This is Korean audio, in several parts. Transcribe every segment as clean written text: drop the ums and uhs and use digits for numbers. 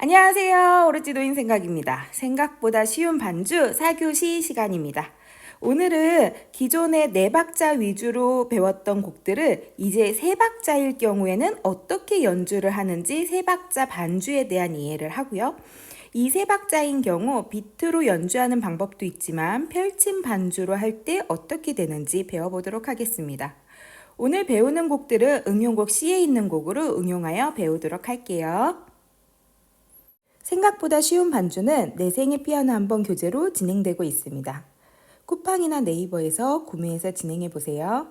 안녕하세요. 오로지도인 생각입니다. 생각보다 쉬운 반주 4교시 시간입니다. 오늘은 기존의 4박자 위주로 배웠던 곡들을 이제 3박자일 경우에는 어떻게 연주를 하는지 3박자 반주에 대한 이해를 하고요. 이 3박자인 경우 비트로 연주하는 방법도 있지만 펼침 반주로 할 때 어떻게 되는지 배워보도록 하겠습니다. 오늘 배우는 곡들은 응용곡 C에 있는 곡으로 응용하여 배우도록 할게요. 생각보다 쉬운 반주는 내 생의 피아노 한번 교재로 진행되고 있습니다. 쿠팡이나 네이버에서 구매해서 진행해보세요.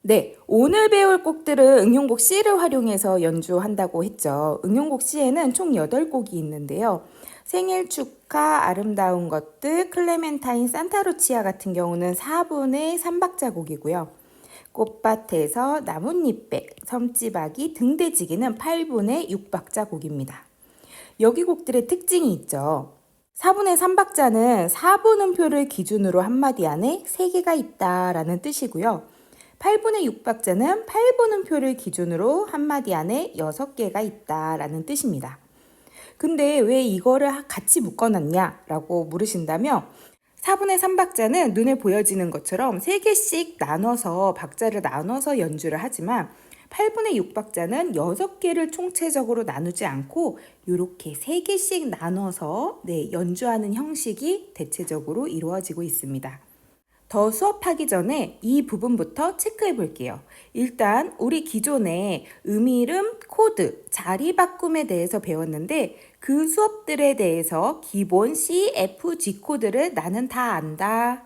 네, 오늘 배울 곡들은 응용곡 C를 활용해서 연주한다고 했죠. 응용곡 C에는 총 8곡이 있는데요. 생일 축하, 아름다운 것들, 클레멘타인, 산타루치아 같은 경우는 4분의 3박자 곡이고요. 꽃밭에서 나뭇잎백, 섬지박이, 등대지기는 8분의 6박자 곡입니다. 여기 곡들의 특징이 있죠. 4분의 3박자는 4분음표를 기준으로 한마디 안에 3개가 있다라는 뜻이고요. 8분의 6박자는 8분음표를 기준으로 한마디 안에 6개가 있다라는 뜻입니다. 근데 왜 이거를 같이 묶어놨냐라고 물으신다면 4분의 3박자는 눈에 보여지는 것처럼 3개씩 나눠서 박자를 나눠서 연주를 하지만 8분의 6박자는 6개를 총체적으로 나누지 않고 이렇게 3개씩 나눠서 연주하는 형식이 대체적으로 이루어지고 있습니다. 더 수업하기 전에 이 부분부터 체크해 볼게요. 일단 우리 기존에 음이름, 코드, 자리 바꿈에 대해서 배웠는데 그 수업들에 대해서 기본 C, F, G 코드를 나는 다 안다.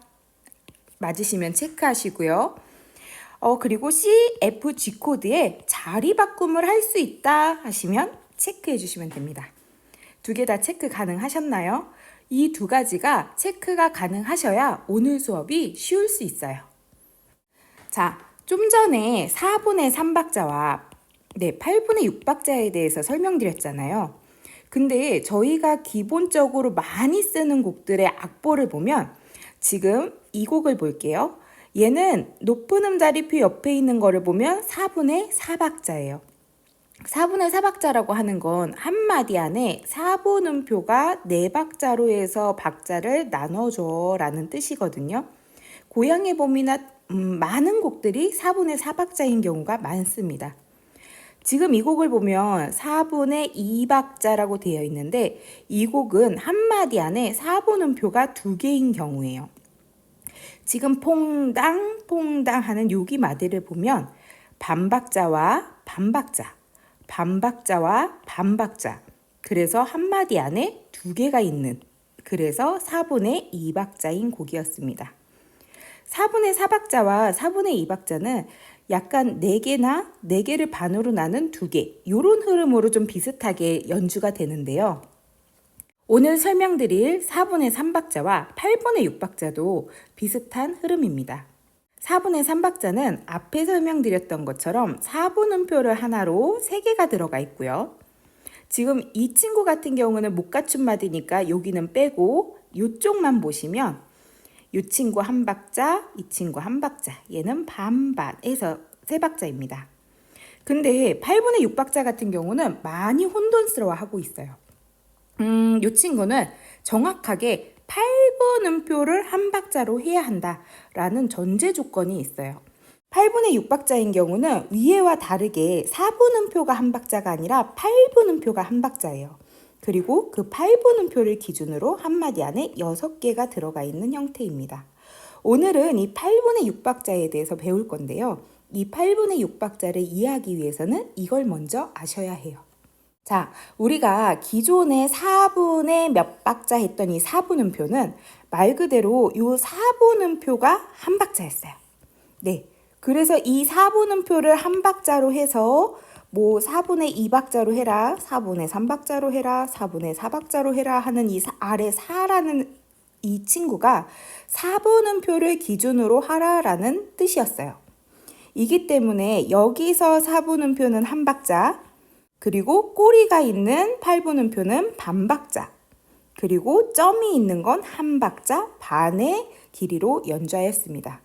맞으시면 체크하시고요. 그리고 C, F, G 코드에 자리 바꿈을 할 수 있다 하시면 체크해 주시면 됩니다. 2개 다 체크 가능하셨나요? 이 2가지가 체크가 가능하셔야 오늘 수업이 쉬울 수 있어요. 자, 좀 전에 4분의 3박자와 8분의 6박자에 대해서 설명드렸잖아요. 근데 저희가 기본적으로 많이 쓰는 곡들의 악보를 보면 지금 이 곡을 볼게요. 얘는 높은 음자리표 옆에 있는 거를 보면 4분의 4박자예요. 4분의 4박자라고 하는 건 한마디 안에 4분음표가 4박자로 해서 박자를 나눠줘 라는 뜻이거든요. 고향의 봄이나 많은 곡들이 4분의 4박자인 경우가 많습니다. 지금 이 곡을 보면 4분의 2박자라고 되어 있는데 이 곡은 한마디 안에 4분음표가 2개인 경우예요. 지금 퐁당 퐁당 하는 여기 마디를 보면 반박자와 반박자, 반박자와 반박자, 그래서 한마디 안에 2개가 있는, 그래서 4분의 2박자인 곡이었습니다. 4분의 4박자와 4분의 2박자는 약간 4개나 4개를 반으로 나눈 2개, 이런 흐름으로 좀 비슷하게 연주가 되는데요. 오늘 설명드릴 4분의 3박자와 8분의 6박자도 비슷한 흐름입니다. 4분의 3박자는 앞에 설명드렸던 것처럼 4분음표를 하나로 3개가 들어가 있고요. 지금 이 친구 같은 경우는 못 갖춘 마디니까 여기는 빼고 이쪽만 보시면 이 친구 한 박자, 이 친구 한 박자, 얘는 반반해서 3박자입니다. 근데 8분의 6박자 같은 경우는 많이 혼돈스러워하고 있어요. 이 친구는 정확하게 8분음표를 한 박자로 해야 한다라는 전제 조건이 있어요. 8분의 6박자인 경우는 위에와 다르게 4분음표가 한 박자가 아니라 8분음표가 한 박자예요. 그리고 그 8분음표를 기준으로 한마디 안에 6개가 들어가 있는 형태입니다. 오늘은 이 8분의 6박자에 대해서 배울 건데요. 이 8분의 6박자를 이해하기 위해서는 이걸 먼저 아셔야 해요. 자, 우리가 기존에 4분의 몇 박자 했던 이 4분음표는 말 그대로 이 4분음표가 한 박자였어요. 네. 그래서 이 4분음표를 한 박자로 해서 뭐 4분의 2박자로 해라, 4분의 3박자로 해라, 4분의 4박자로 해라 하는 이 아래 4라는 이 친구가 4분음표를 기준으로 하라라는 뜻이었어요. 이기 때문에 여기서 4분음표는 한 박자, 그리고 꼬리가 있는 8분음표는 반박자, 그리고 점이 있는 건 한 박자 반의 길이로 연주하였습니다.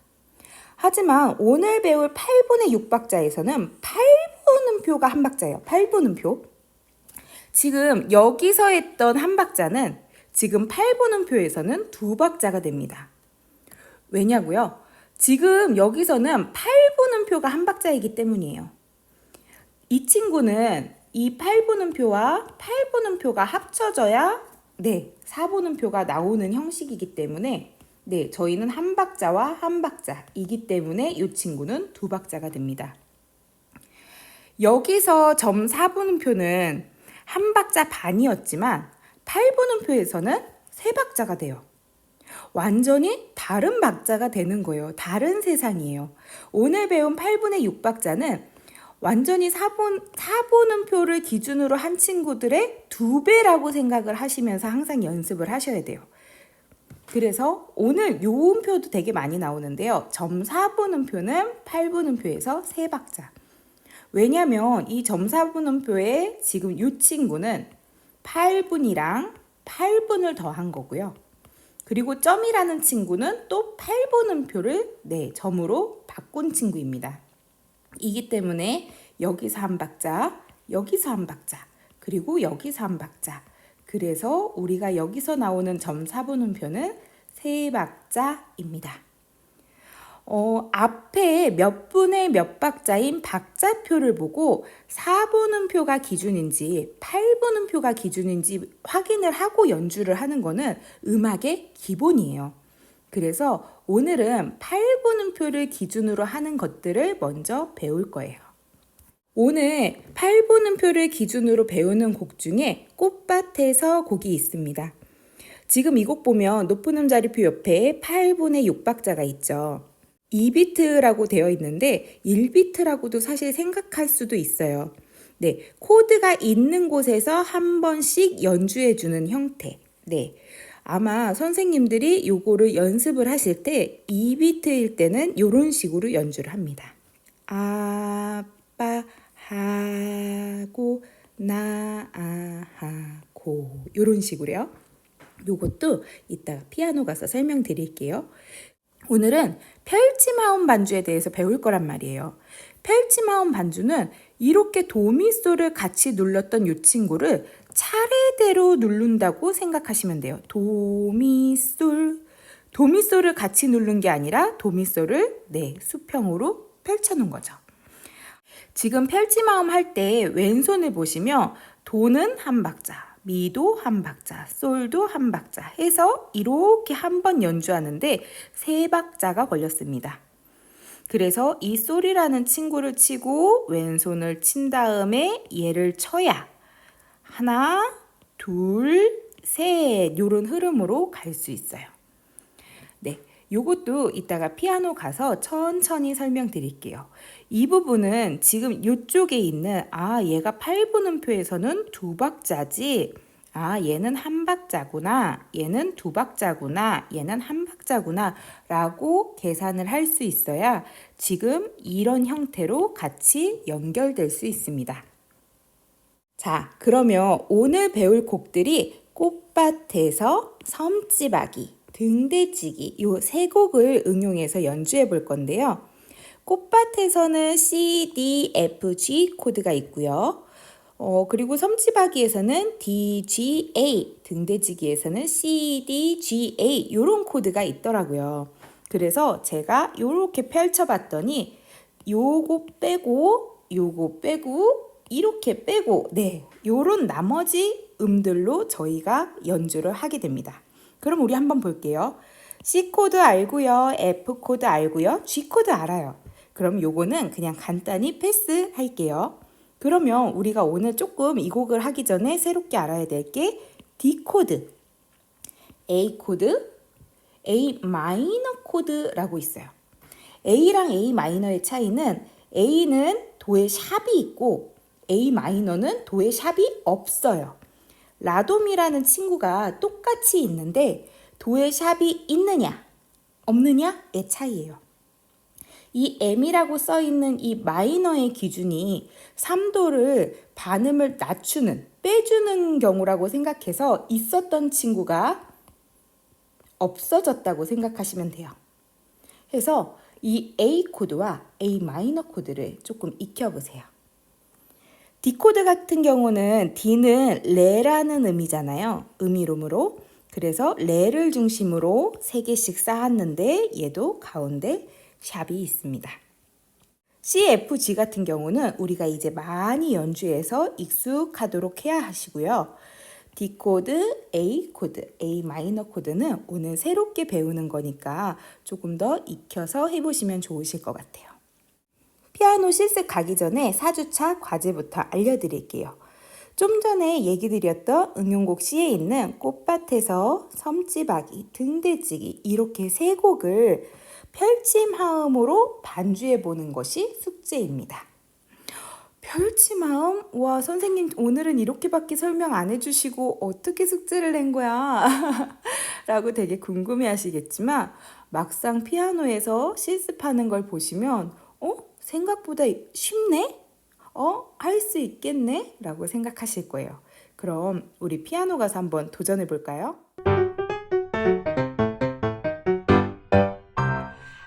하지만 오늘 배울 8분의 6박자에서는 8분음표가 한 박자예요. 8분음표. 지금 여기서 했던 한 박자는 지금 팔분음표에서는 두 박자가 됩니다. 왜냐고요? 지금 여기서는 팔분음표가 한 박자이기 때문이에요. 이 친구는 이 팔분음표와 팔분음표가 합쳐져야 사분음표가 나오는 형식이기 때문에 저희는 한 박자와 한 박자이기 때문에 이 친구는 두 박자가 됩니다. 여기서 점 사분음표는 한 박자 반이었지만 팔분음표에서는 세 박자가 돼요. 완전히 다른 박자가 되는 거예요. 다른 세상이에요. 오늘 배운 8분의 6박자는 완전히 사분음표를 기준으로 한 친구들의 2배라고 생각을 하시면서 항상 연습을 하셔야 돼요. 그래서 오늘 요음표도 되게 많이 나오는데요. 점사분음표는 8분음표에서 3박자. 왜냐면 이 점사분음표에 지금 이 친구는 8분이랑 8분을 더한 거고요. 그리고 점이라는 친구는 또 8분음표를 점으로 바꾼 친구입니다. 이기 때문에 여기서 한 박자, 여기서 한 박자, 그리고 여기서 한 박자. 그래서 우리가 여기서 나오는 점사분음표는 3박자입니다. 앞에 몇 분의 몇 박자인 박자표를 보고 4분음표가 기준인지 8분음표가 기준인지 확인을 하고 연주를 하는 거는 음악의 기본이에요. 그래서 오늘은 8분음표를 기준으로 하는 것들을 먼저 배울 거예요. 오늘 8분음표를 기준으로 배우는 곡 중에 꽃밭에서 곡이 있습니다. 지금 이 곡 보면 높은 음자리표 옆에 8분의 6박자가 있죠. 2비트라고 되어 있는데 1비트라고도 사실 생각할 수도 있어요. 코드가 있는 곳에서 한 번씩 연주해주는 형태. 아마 선생님들이 요거를 연습을 하실 때 2비트일 때는 이런 식으로 연주를 합니다. 아빠 하고 나 하고 이런 식으로요. 요것도 이따가 피아노 가서 설명드릴게요. 오늘은 펼치마음 반주에 대해서 배울 거란 말이에요. 펼치마음 반주는 이렇게 도미솔을 같이 눌렀던 이 친구를 차례대로 누른다고 생각하시면 돼요. 도미솔, 도미솔을 같이 누른 게 아니라 도미솔을 수평으로 펼쳐놓은 거죠. 지금 펼치마음 할 때 왼손을 보시면 도는 한 박자, 미도 한 박자, 솔도 한 박자 해서 이렇게 한 번 연주하는데 3박자가 걸렸습니다. 그래서 이 솔이라는 친구를 치고 왼손을 친 다음에 얘를 쳐야 하나, 둘, 셋 이런 흐름으로 갈 수 있어요. 요것도 이따가 피아노 가서 천천히 설명드릴게요. 이 부분은 지금 이쪽에 있는 얘가 8분음표에서는 2박자지 얘는 한 박자구나, 얘는 2박자구나, 얘는 한 박자구나 라고 계산을 할 수 있어야 지금 이런 형태로 같이 연결될 수 있습니다. 자, 그러면 오늘 배울 곡들이 꽃밭에서 섬지박이, 등대지기 요 3곡을 응용해서 연주해 볼 건데요. 꽃밭에서는 C, D, F, G 코드가 있고요. 그리고 섬지박이에서는 D, G, A, 등대지기에서는 C, D, G, A 이런 코드가 있더라고요. 그래서 제가 이렇게 펼쳐봤더니 요거 빼고 이렇게 빼고 요런 나머지 음들로 저희가 연주를 하게 됩니다. 그럼 우리 한번 볼게요. C 코드 알고요. F 코드 알고요. G 코드 알아요. 그럼 요거는 그냥 간단히 패스할게요. 그러면 우리가 오늘 조금 이 곡을 하기 전에 새롭게 알아야 될 게 D 코드, A 코드, A 마이너 코드라고 있어요. A랑 A 마이너의 차이는 A는 도에 샵이 있고 A 마이너는 도에 샵이 없어요. 라돔이라는 친구가 똑같이 있는데 도에 샵이 있느냐 없느냐의 차이예요. 이 M이라고 써있는 이 마이너의 기준이 3도를 반음을 낮추는 빼주는 경우라고 생각해서 있었던 친구가 없어졌다고 생각하시면 돼요. 그래서 이 A 코드와 A 마이너 코드를 조금 익혀보세요. 디코드 같은 경우는 D는 레라는 의미잖아요. 음이름으로. 그래서 레를 중심으로 3개씩 쌓았는데 얘도 가운데 샵이 있습니다. C, F, G 같은 경우는 우리가 이제 많이 연주해서 익숙하도록 해야 하시고요. D 코드, A 코드, A 마이너 코드는 오늘 새롭게 배우는 거니까 조금 더 익혀서 해보시면 좋으실 것 같아요. 피아노 실습 가기 전에 4주차 과제부터 알려드릴게요. 좀 전에 얘기 드렸던 응용곡 C에 있는 꽃밭에서 섬지박이, 등대지기 이렇게 3곡을 펼침하음으로 반주해 보는 것이 숙제입니다. 펼침하음? 와, 선생님 오늘은 이렇게밖에 설명 안 해주시고 어떻게 숙제를 낸 거야? 라고 되게 궁금해 하시겠지만 막상 피아노에서 실습하는 걸 보시면 생각보다 쉽네? 할 수 있겠네? 라고 생각하실 거예요. 그럼 우리 피아노 가서 한번 도전해 볼까요?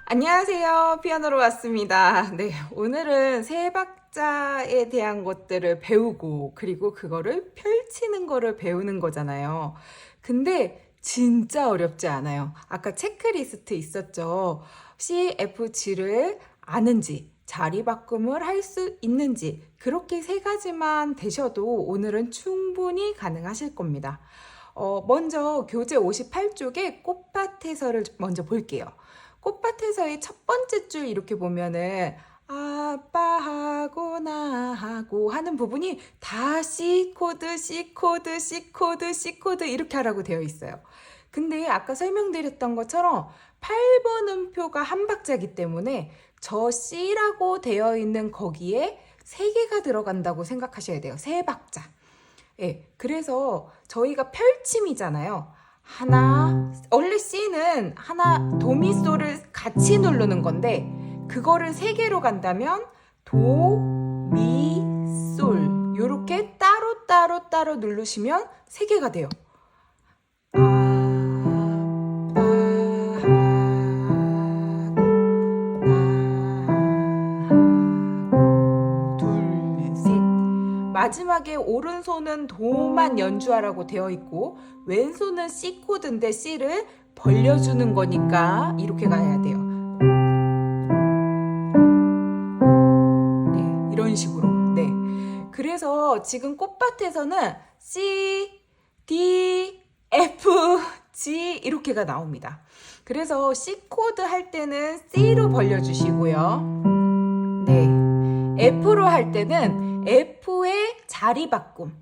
안녕하세요. 피아노로 왔습니다. 네, 오늘은 세 박자에 대한 것들을 배우고 그리고 그거를 펼치는 거를 배우는 거잖아요. 근데 진짜 어렵지 않아요. 아까 체크리스트 있었죠. C, F, G를 아는지 자리 바꿈을 할 수 있는지 그렇게 3가지만 되셔도 오늘은 충분히 가능하실 겁니다. 먼저 교재 58쪽에 꽃밭에서를 먼저 볼게요. 꽃밭에서의 첫 번째 줄 이렇게 보면은 아빠하고 나하고 하는 부분이 다 C 코드, C 코드, C 코드, C 코드 이렇게 하라고 되어 있어요. 근데 아까 설명드렸던 것처럼 8번 음표가 한 박자이기 때문에 저 C라고 되어 있는 거기에 3개가 들어간다고 생각하셔야 돼요. 3박자. 예, 그래서 저희가 펼침이잖아요. 하나, 원래 C는 하나, 도미솔을 같이 누르는 건데 그거를 3개로 간다면 도, 미, 솔 요렇게 따로 누르시면 3개가 돼요. 마지막에 오른손은 도만 연주하라고 되어 있고 왼손은 C 코드인데 C를 벌려주는 거니까 이렇게 가야 돼요. 네, 이런 식으로. 네. 그래서 지금 꽃밭에서는 C, D, F, G 이렇게가 나옵니다. 그래서 C 코드 할 때는 C로 벌려주시고요. 네. F로 할 때는 F의 자리 바꿈.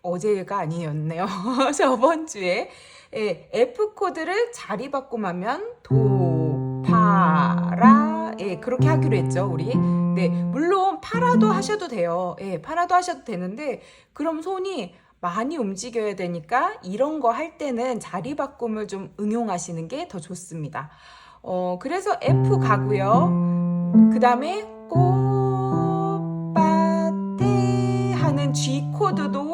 어제가 아니었네요. 저번 주에 F 코드를 자리 바꿈하면 도, 파, 라 그렇게 하기로 했죠, 우리. 네, 물론 파라도 하셔도 돼요. 파라도 하셔도 되는데 그럼 손이 많이 움직여야 되니까 이런 거 할 때는 자리 바꿈을 좀 응용하시는 게 더 좋습니다. 그래서 F 가고요. 그 다음에 하는 G 코드도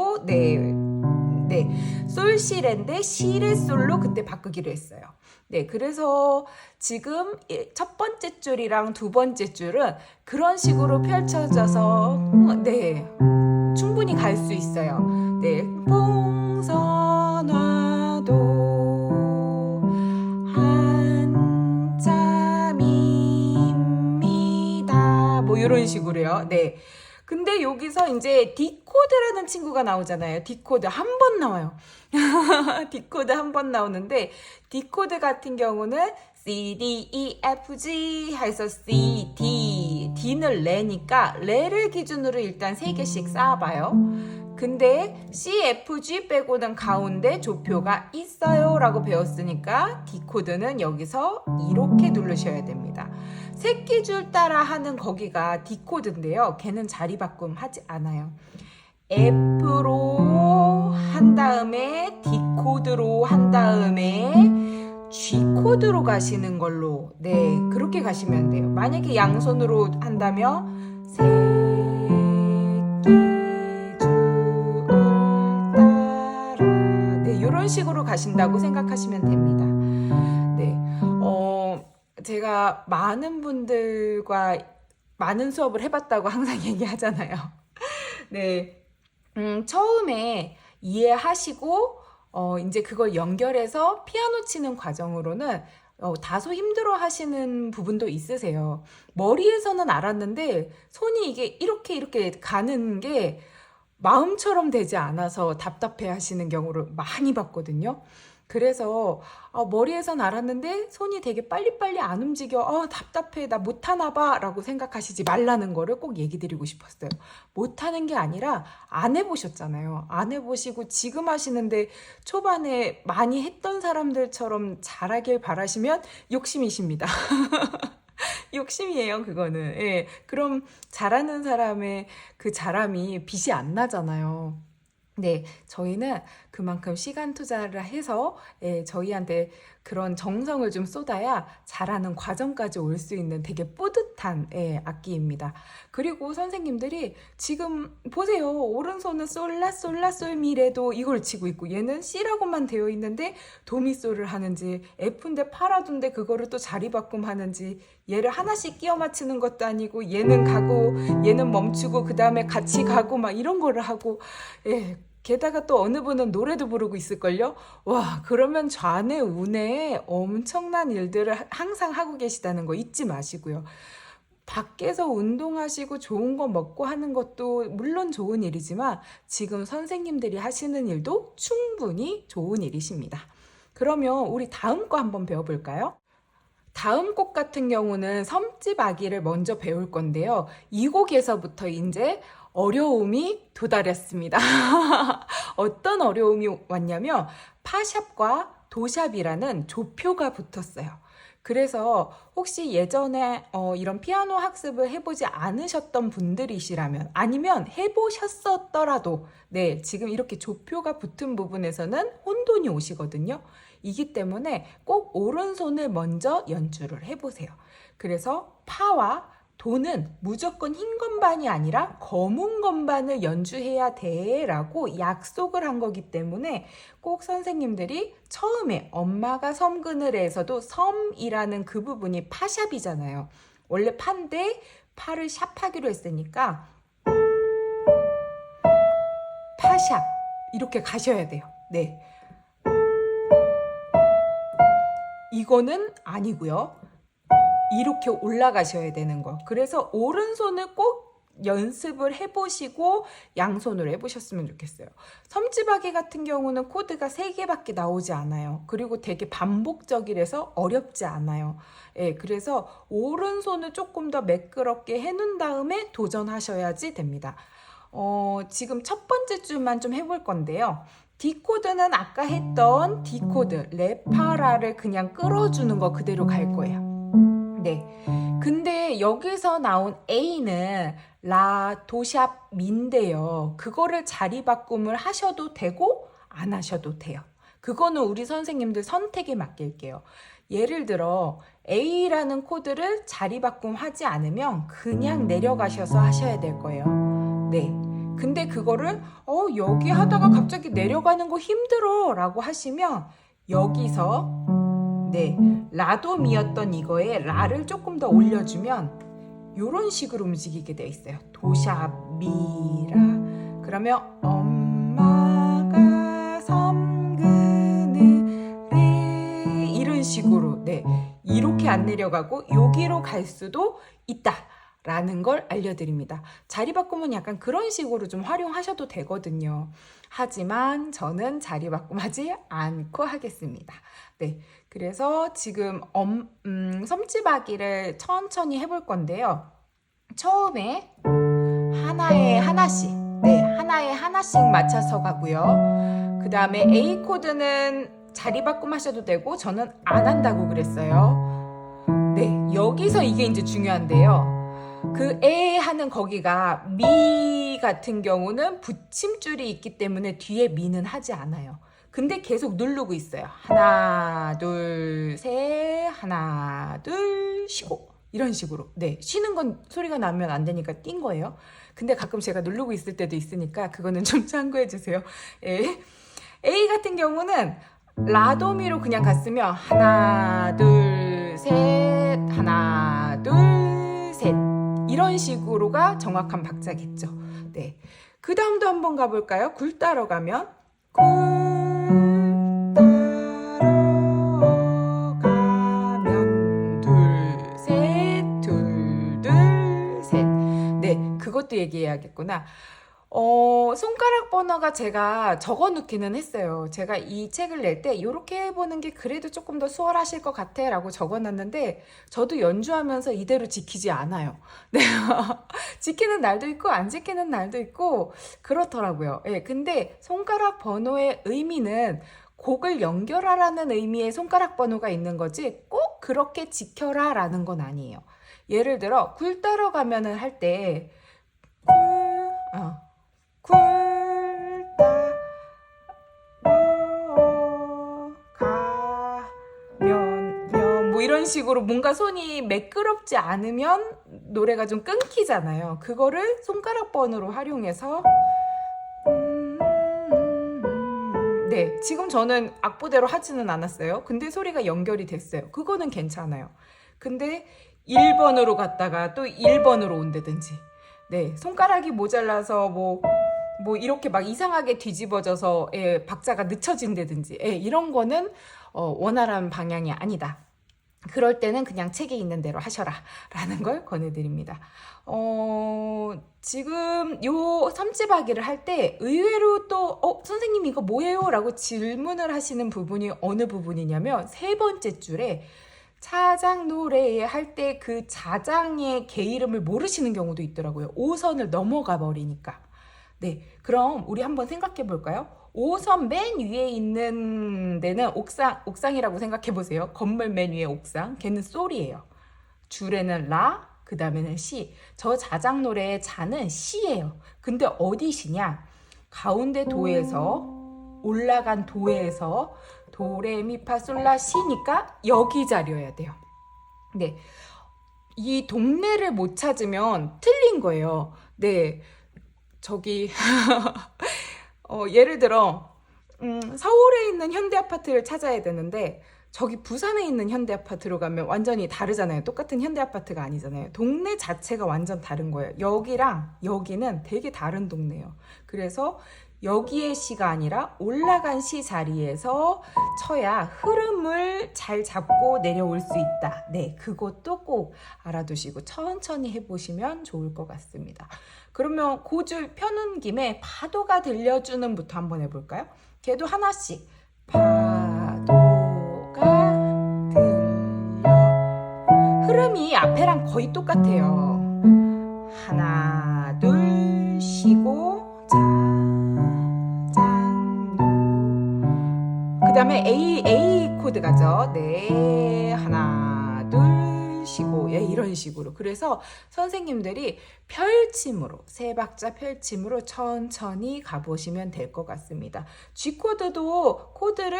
솔시레인데 시레 솔로 그때 바꾸기로 했어요. 네, 그래서 지금 첫 번째 줄이랑 두 번째 줄은 그런 식으로 펼쳐져서 충분히 갈 수 있어요. 네, 풍선화도 한참입니다. 뭐 이런 식으로요. 네. 근데 여기서 이제 D 코드라는 친구가 나오잖아요. D 코드 한 번 나와요. D 코드 한 번 나오는데 D 코드 같은 경우는 C, D, E, F, G 해서 C, D, D는 레니까 레를 기준으로 일단 3개씩 쌓아봐요. 근데 C, F, G 빼고는 가운데 조표가 있어요 라고 배웠으니까 D 코드는 여기서 이렇게 누르셔야 됩니다. 새끼줄 따라 하는 거기가 D 코드인데요. 걔는 자리 바꿈 하지 않아요. F로 한 다음에 D 코드로 한 다음에 G 코드로 가시는 걸로 그렇게 가시면 돼요. 만약에 양손으로 한다면 새끼줄 따라 이런 식으로 가신다고 생각하시면 됩니다. 제가 많은 분들과 많은 수업을 해봤다고 항상 얘기하잖아요. 네. 처음에 이해하시고, 이제 그걸 연결해서 피아노 치는 과정으로는 다소 힘들어 하시는 부분도 있으세요. 머리에서는 알았는데, 손이 이게 이렇게 가는 게 마음처럼 되지 않아서 답답해 하시는 경우를 많이 봤거든요. 그래서 머리에선 알았는데 손이 되게 빨리빨리 안 움직여. 답답해. 나 못하나 봐. 라고 생각하시지 말라는 거를 꼭 얘기 드리고 싶었어요. 못하는 게 아니라 안 해보셨잖아요. 안 해보시고 지금 하시는데 초반에 많이 했던 사람들처럼 잘하길 바라시면 욕심이십니다. 욕심이에요, 그거는. 예. 그럼 잘하는 사람의 그 잘함이 빛이 안 나잖아요. 네, 저희는 그만큼 시간 투자를 해서 저희한테 그런 정성을 좀 쏟아야 잘하는 과정까지 올 수 있는 되게 뿌듯한 악기입니다. 그리고 선생님들이 지금 보세요. 오른손은 솔라 솔라 솔미래도 이걸 치고 있고 얘는 C라고만 되어 있는데 도미솔을 하는지 F인데 파라도인데 그거를 또 자리바꿈 하는지 얘를 하나씩 끼워 맞추는 것도 아니고 얘는 가고 얘는 멈추고 그 다음에 같이 가고 막 이런 거를 하고 게다가 또 어느 분은 노래도 부르고 있을걸요? 와, 그러면 좌뇌, 우뇌에 엄청난 일들을 항상 하고 계시다는 거 잊지 마시고요. 밖에서 운동하시고 좋은 거 먹고 하는 것도 물론 좋은 일이지만 지금 선생님들이 하시는 일도 충분히 좋은 일이십니다. 그러면 우리 다음 거 한번 배워볼까요? 다음 곡 같은 경우는 섬집 아기를 먼저 배울 건데요. 이 곡에서부터 이제 어려움이 도달했습니다. 어떤 어려움이 왔냐면 파샵과 도샵이라는 조표가 붙었어요. 그래서 혹시 예전에 이런 피아노 학습을 해보지 않으셨던 분들이시라면 아니면 해보셨었더라도 네, 지금 이렇게 조표가 붙은 부분에서는 혼돈이 오시거든요. 이기 때문에 꼭 오른손을 먼저 연주를 해보세요. 그래서 파와 도는 무조건 흰 건반이 아니라 검은 건반을 연주해야 돼 라고 약속을 한 거기 때문에 꼭 선생님들이 처음에 엄마가 섬그늘에서도 섬이라는 그 부분이 파샵이잖아요. 원래 파인데 파를 샵하기로 했으니까 파샵 이렇게 가셔야 돼요. 네, 이거는 아니고요. 이렇게 올라가셔야 되는 거. 그래서 오른손을 꼭 연습을 해보시고 양손으로 해보셨으면 좋겠어요. 섬지박이 같은 경우는 코드가 3개밖에 나오지 않아요. 그리고 되게 반복적이라서 어렵지 않아요. 그래서 오른손을 조금 더 매끄럽게 해놓은 다음에 도전하셔야지 됩니다. 지금 첫 번째 줄만 좀 해볼 건데요. D 코드는 아까 했던 D 코드, 레파라를 그냥 끌어주는 거 그대로 갈 거예요. 네. 근데 여기서 나온 A는 라, 도샵, 미인데요. 그거를 자리바꿈을 하셔도 되고 안 하셔도 돼요. 그거는 우리 선생님들 선택에 맡길게요. 예를 들어 A라는 코드를 자리바꿈 하지 않으면 그냥 내려가셔서 하셔야 될 거예요. 네. 근데 그거를 여기 하다가 갑자기 내려가는 거 힘들어 라고 하시면 여기서 네, 라도미였던 이거에 라를 조금 더 올려주면 이런 식으로 움직이게 돼 있어요. 도샵, 미라. 그러면 엄마가 섬그늘에 이런 식으로 네, 이렇게 안 내려가고 여기로 갈 수도 있다. 라는 걸 알려드립니다. 자리 바꾸면 약간 그런 식으로 좀 활용하셔도 되거든요. 하지만 저는 자리 바꿈하지 않고 하겠습니다. 네, 그래서 지금 섬지박이를 천천히 해볼 건데요. 처음에 하나에 하나씩, 네, 하나에 하나씩 맞춰서 가고요. 그 다음에 A 코드는 자리 바꿈 하셔도 되고 저는 안 한다고 그랬어요. 네, 여기서 이게 이제 중요한데요. 그 에 하는 거기가 미 같은 경우는 붙임줄이 있기 때문에 뒤에 미는 하지 않아요. 근데 계속 누르고 있어요. 하나, 둘, 셋, 하나, 둘, 쉬고 이런 식으로. 네, 쉬는 건 소리가 나면 안 되니까 띈 거예요. 근데 가끔 제가 누르고 있을 때도 있으니까 그거는 좀 참고해 주세요. A 같은 경우는 라도미로 그냥 갔으면 하나, 둘, 셋, 하나, 둘, 셋 이런 식으로가 정확한 박자겠죠. 네. 그 다음도 한번 가볼까요? 굴 따러 가면 굴 따러 가면 둘, 셋, 둘, 둘, 셋. 네, 그것도 얘기해야겠구나. 손가락 번호가 제가 적어 놓기는 했어요. 제가 이 책을 낼 때 이렇게 해보는 게 그래도 조금 더 수월하실 것 같아 라고 적어 놨는데 저도 연주하면서 이대로 지키지 않아요. 네. 지키는 날도 있고 안 지키는 날도 있고 그렇더라고요. 예, 근데 손가락 번호의 의미는 곡을 연결하라는 의미의 손가락 번호가 있는 거지 꼭 그렇게 지켜라 라는 건 아니에요. 예를 들어 굴 따러 가면은 할 때 굴, 굴 따러 가면 뭐 이런 식으로 뭔가 손이 매끄럽지 않으면 노래가 좀 끊기잖아요. 그거를 손가락 번호로 활용해서 네, 지금 저는 악보대로 하지는 않았어요. 근데 소리가 연결이 됐어요. 그거는 괜찮아요. 근데 1번으로 갔다가 또 1번으로 온다든지 네, 손가락이 모자라서 뭐 이렇게 막 이상하게 뒤집어져서 예, 박자가 늦춰진다든지 예, 이런 거는 원활한 방향이 아니다. 그럴 때는 그냥 책에 있는 대로 하셔라 라는 걸 권해드립니다. 지금 요 삼지바기를 할 때 의외로 또 선생님 이거 뭐예요? 라고 질문을 하시는 부분이 어느 부분이냐면 세 번째 줄에 차장 노래 할 때 그 자장의 개 이름을 모르시는 경우도 있더라고요. 5선을 넘어가 버리니까. 네, 그럼 우리 한번 생각해 볼까요? 5선 맨 위에 있는 데는 옥상이라고 생각해 보세요. 건물 맨 위에 옥상. 걔는 솔이에요. 줄에는 라, 그 다음에는 시. 저 자장 노래의 자는 시예요. 근데 어디 시냐? 가운데 도에서 올라간 도에서 도레미파솔라 시니까 여기 자리여야 돼요. 네, 이 동네를 못 찾으면 틀린 거예요. 네, 저기 예를 들어 서울에 있는 현대 아파트를 찾아야 되는데 저기 부산에 있는 현대 아파트로 가면 완전히 다르잖아요. 똑같은 현대 아파트가 아니잖아요. 동네 자체가 완전 다른 거예요. 여기랑 여기는 되게 다른 동네예요. 그래서 여기의 시가 아니라 올라간 시 자리에서 쳐야 흐름을 잘 잡고 내려올 수 있다. 네, 그것도 꼭 알아두시고 천천히 해보시면 좋을 것 같습니다. 그러면 고줄 펴는 김에 파도가 들려주는부터 한번 해볼까요? 걔도 하나씩 파도가 들려 흐름이 앞에랑 거의 똑같아요. 하나 둘 쉬고 그 다음에 A 코드 가죠. 네, 하나, 둘, 쉬고, 예, 이런 식으로. 그래서 선생님들이 펼침으로, 세 박자 펼침으로 천천히 가보시면 될 것 같습니다. G 코드도 코드를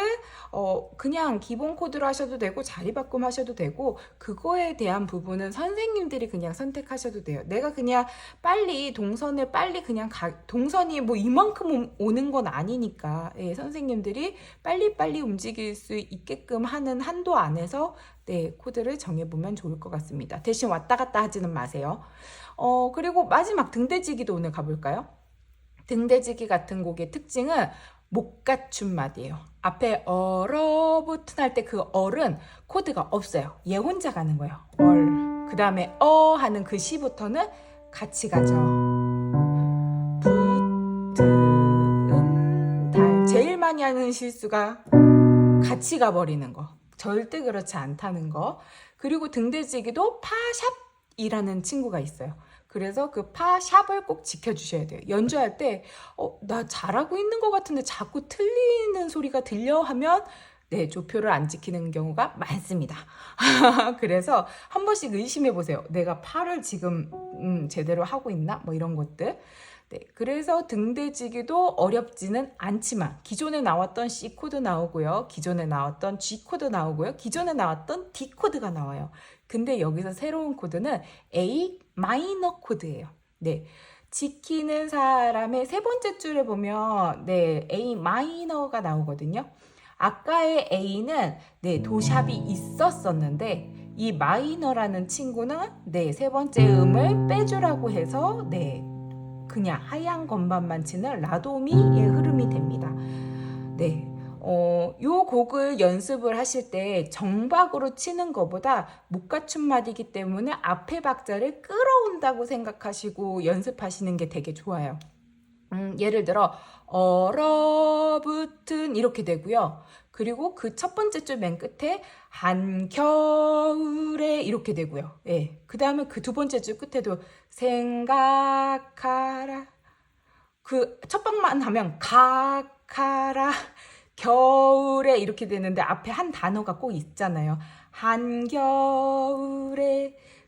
그냥 기본 코드로 하셔도 되고 자리 바꿈 하셔도 되고 그거에 대한 부분은 선생님들이 그냥 선택하셔도 돼요. 내가 그냥 빨리 동선을 빨리 그냥 동선이 뭐 이만큼 오는 건 아니니까 예, 선생님들이 빨리 움직일 수 있게끔 하는 한도 안에서 네, 코드를 정해보면 좋을 것 같습니다. 대신 왔다 갔다 하지는 마세요. 그리고 마지막 등대지기도 오늘 가볼까요? 등대지기 같은 곡의 특징은 못 갖춘 맛이에요. 앞에 얼어붙은 할 때 그 얼은 코드가 없어요. 얘 혼자 가는 거예요. 얼. 그 다음에 하는 그 시부터는 같이 가죠. 붙은 달. 제일 많이 하는 실수가 같이 가버리는 거. 절대 그렇지 않다는 거. 그리고 등대지기도 파샵이라는 친구가 있어요. 그래서 그 파샵을 꼭 지켜주셔야 돼요. 연주할 때 나 잘하고 있는 것 같은데 자꾸 틀리는 소리가 들려 하면 네, 조표를 안 지키는 경우가 많습니다. 그래서 한 번씩 의심해 보세요. 내가 파를 지금 제대로 하고 있나? 뭐 이런 것들. 네, 그래서 등대지기도 어렵지는 않지만 기존에 나왔던 C 코드 나오고요. 기존에 나왔던 G 코드 나오고요. 기존에 나왔던 D 코드가 나와요. 근데 여기서 새로운 코드는 A 마이너 코드예요. 네. 지키는 사람의 세 번째 줄에 보면 네, A 마이너가 나오거든요. 아까의 A는 네, 도샵이 있었었는데 이 마이너라는 친구는 네, 세 번째 음을 빼주라고 해서 네, 그냥 하얀 건반만 치는 라도미의 흐름이 됩니다. 네. 요 곡을 연습을 하실 때 정박으로 치는 것보다 목가춤마디이기 때문에 앞에 박자를 끌어온다고 생각하시고 연습하시는 게 되게 좋아요. 예를 들어 얼어붙은 이렇게 되고요. 그리고 그 첫 번째 줄 맨 끝에 한겨울에 이렇게 되고요. 예. 그 다음에 그 두 번째 줄 끝에도 생각하라. 그 첫 방만 하면 가카라 겨울에 이렇게 되는데 앞에 한 단어가 꼭 있잖아요. 한겨울에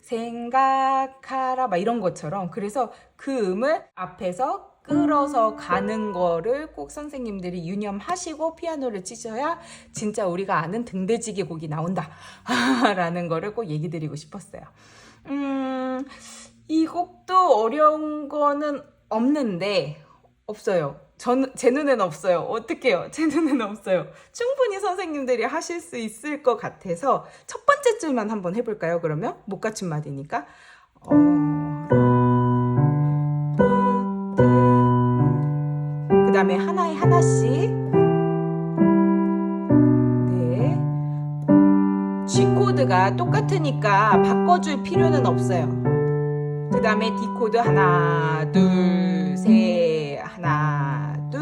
생각하라 막 이런 것처럼. 그래서 그 음을 앞에서 끌어서 가는 거를 꼭 선생님들이 유념하시고 피아노를 치셔야 진짜 우리가 아는 등대지기 곡이 나온다 라는 거를 꼭 얘기 드리고 싶었어요. 이 곡도 어려운 거는 없는데 없어요. 제 눈에는 없어요. 어떡해요? 제 눈에는 없어요. 충분히 선생님들이 하실 수 있을 것 같아서 첫 번째 줄만 한번 해볼까요? 그러면 목가춤마디니까 그 다음에 하나에 하나씩. 네. G 코드가 똑같으니까 바꿔줄 필요는 없어요. 그 다음에 D 코드 하나 둘 셋 하나 둘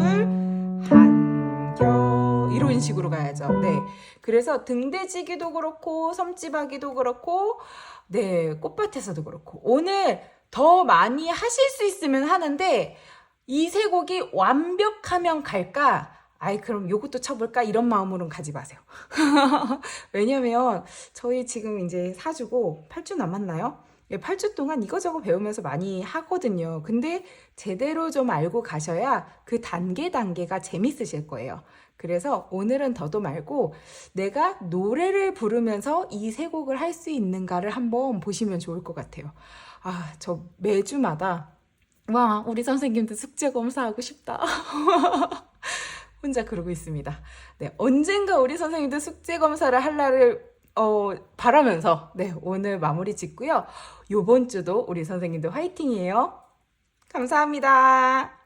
한겨 이런 식으로 가야죠. 네. 그래서 등대지기도 그렇고 섬집하기도 그렇고 네 꽃밭에서도 그렇고 오늘 더 많이 하실 수 있으면 하는데 이 세 곡이 완벽하면 갈까? 아이 그럼 요것도 쳐볼까? 이런 마음으로는 가지 마세요. 왜냐면 저희 지금 이제 4주고 8주 남았나요? 8주 동안 이거저거 배우면서 많이 하거든요. 근데 제대로 좀 알고 가셔야 그 단계가 재밌으실 거예요. 그래서 오늘은 더도 말고 내가 노래를 부르면서 이 세 곡을 할 수 있는가를 한번 보시면 좋을 것 같아요. 아, 저 매주마다 와, 우리 선생님들 숙제 검사하고 싶다. 혼자 그러고 있습니다. 네, 언젠가 우리 선생님들 숙제 검사를 할 날을 바라면서 네, 오늘 마무리 짓고요. 요번 주도 우리 선생님들 화이팅이에요. 감사합니다.